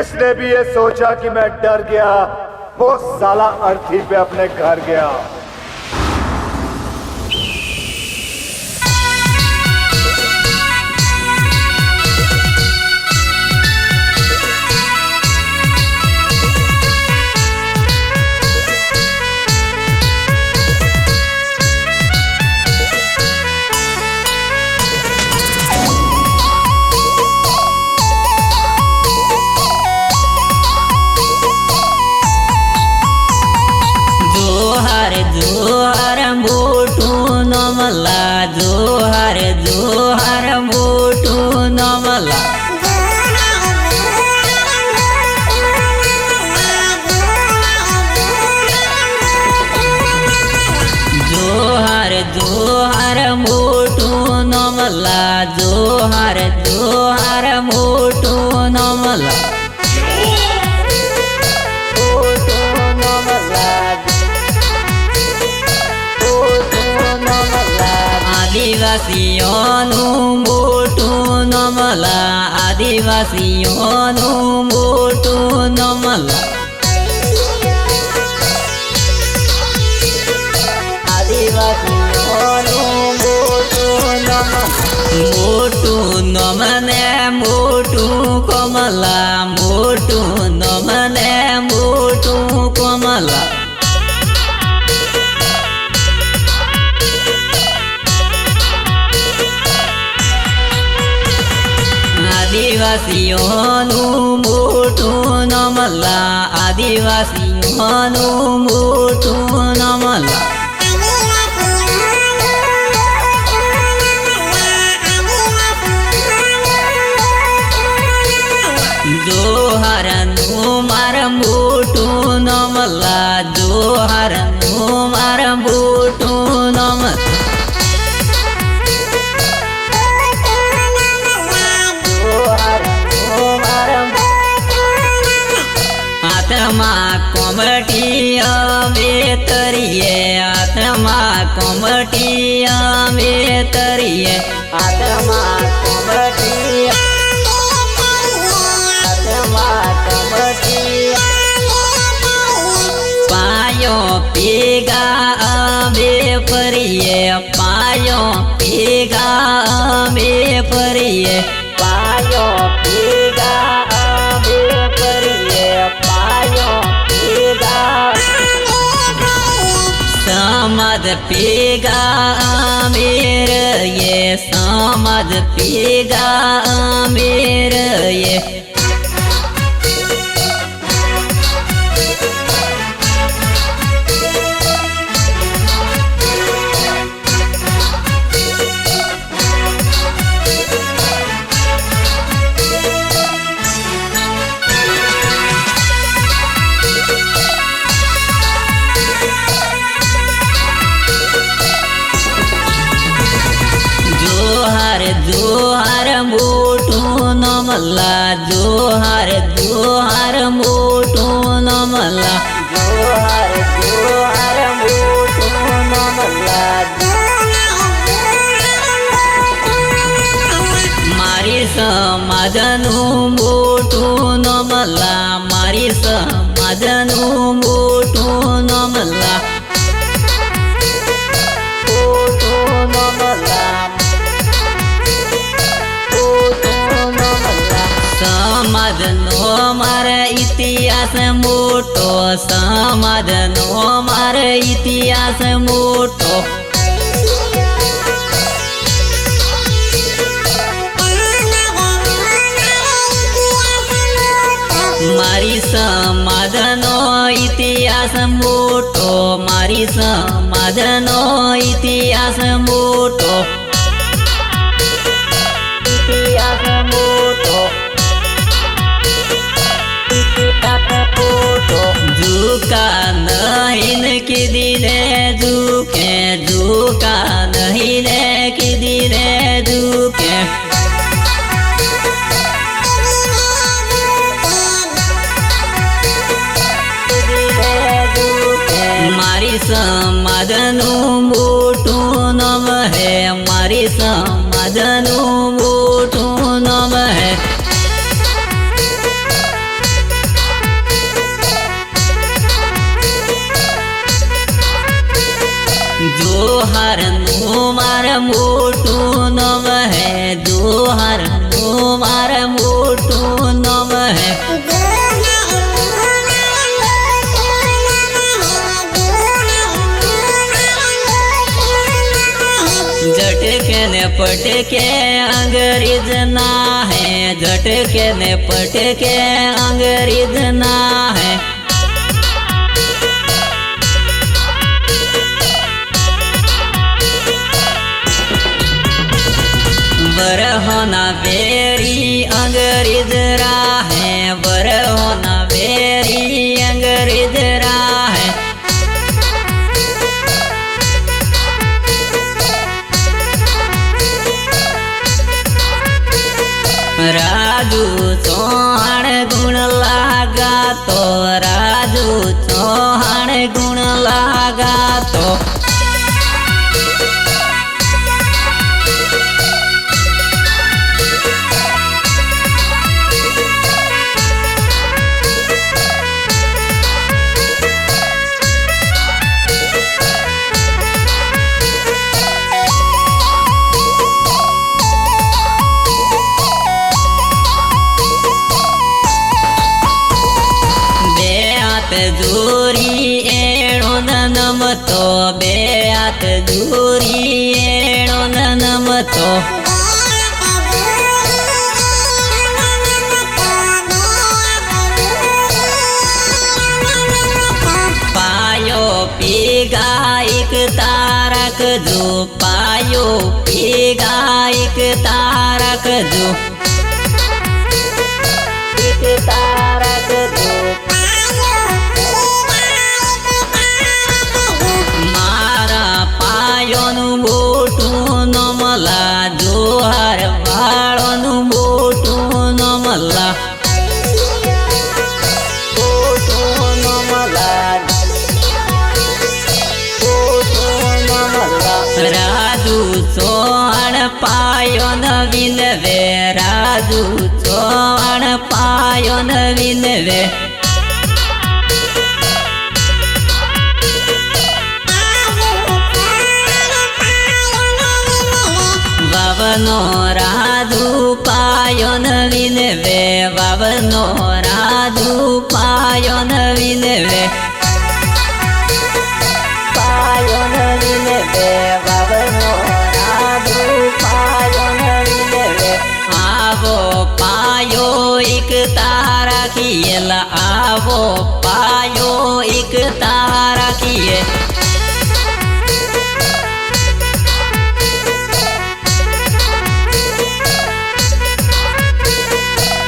जिसने भी ये सोचा कि मैं डर गया वो साला अर्थी पे अपने घर गया। जोहार मोटू नमला जोहार जोहार मोटू नमला जोहार जोहार मोटू नमला जोहार जोहार मोटू नमला આદિવાસીઓનું મોટું નમલા આદિવાસીઓનું મોટું નમલા આદિવાસીઓનું મોટું નમલા મોટું નમને મોટું કમલા મોટું નમને મોટું કમલા આદિવાસીઓનું મોટું નમલા આદિવાસીઓનું મોટું નમલા જોહારનું મારા મોટું નમલા જોહારનું મારા મોટું નમલા આત્મા કોમટી અમે તરીએ આત્મા કોમટી અમે તરીએ આત્મા કોમટી આત્મા કોમટી પાયો પીગા અમે ફરીએ પાયો પીગા અમે ફરીએ પાયો પીગા અમે ફરીએ समाज पेगा मेरे ये समाज पेगा मेरे ये जोहार मोटू नमला जोहार जोहार मोटू नमला जोहार जोहार मोटू नमला मारी समाजનું મોટું નમલા મારી સમાજનું મોટું નમલા સમાજનો મારે ઇતિહાસ મોટો સમાજનો મારે ઇતિહાસ મોટો મારી સમાજનો ઇતિહાસ મોટો મારી સમાજનો ઇતિહાસ મોટો ઇતિહાસ મોટો झुका नहीं ने कि दिले झुके झुका नहीं ने कि दिले झुके मारी समाजનું મોટું નામ હે મારી સમાજનું મોટું નામ હે मोटू नम है जोहार मार मोटू नम है झटके ने पटके अंग्रेज ना है झटके ने पटके अंग्रेज ना है बर होना बेरी अंग्रेज राहे बर होना बेरी अंग्रेज राहे राजू चौहान गुण लागा तो राजू चौहान गुण लागा तो दूरी एणो नम तो बेआत दूरी एणो नम तो पायो पीगा एक तारक जो पायो पीगा एक तारक जो एक तारक जो मोटू नमला जोहार बाळनु मोटू नमला मोटू नमला मोटू नमला राजू चौहान पायो नवीन वे राजू चौहान पायो नवीन वे वावनो राजू पायो नवीन वे वावनो राजू पायो नवीन वे पायो नवीन वे वावनो राजू पायो नवीन वे आवो पायो एक तारा किएला आवो पायो एक तारा किए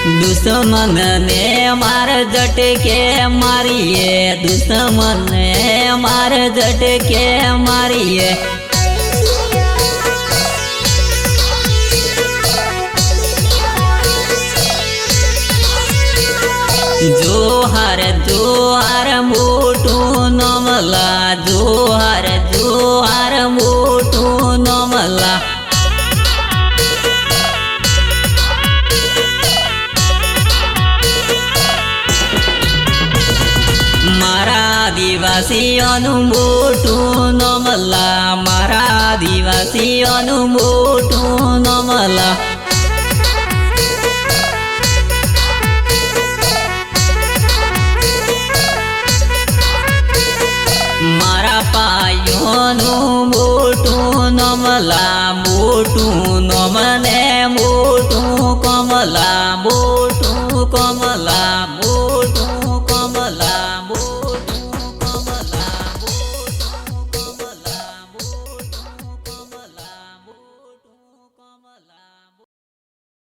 दुश्मन ने मार झटके मारिए दुश्मन ने मार झटके मारिए जोहार जोहार मोटू नमला जोहार जोहार मोटू नमला આદિવાસીઓનું મોટું નમલા મારા આદિવાસીઓનું મોટું નમલા મારા પાયોનું મોટું નમલા મોટું નમને મોટું કમલા મોટું કમલા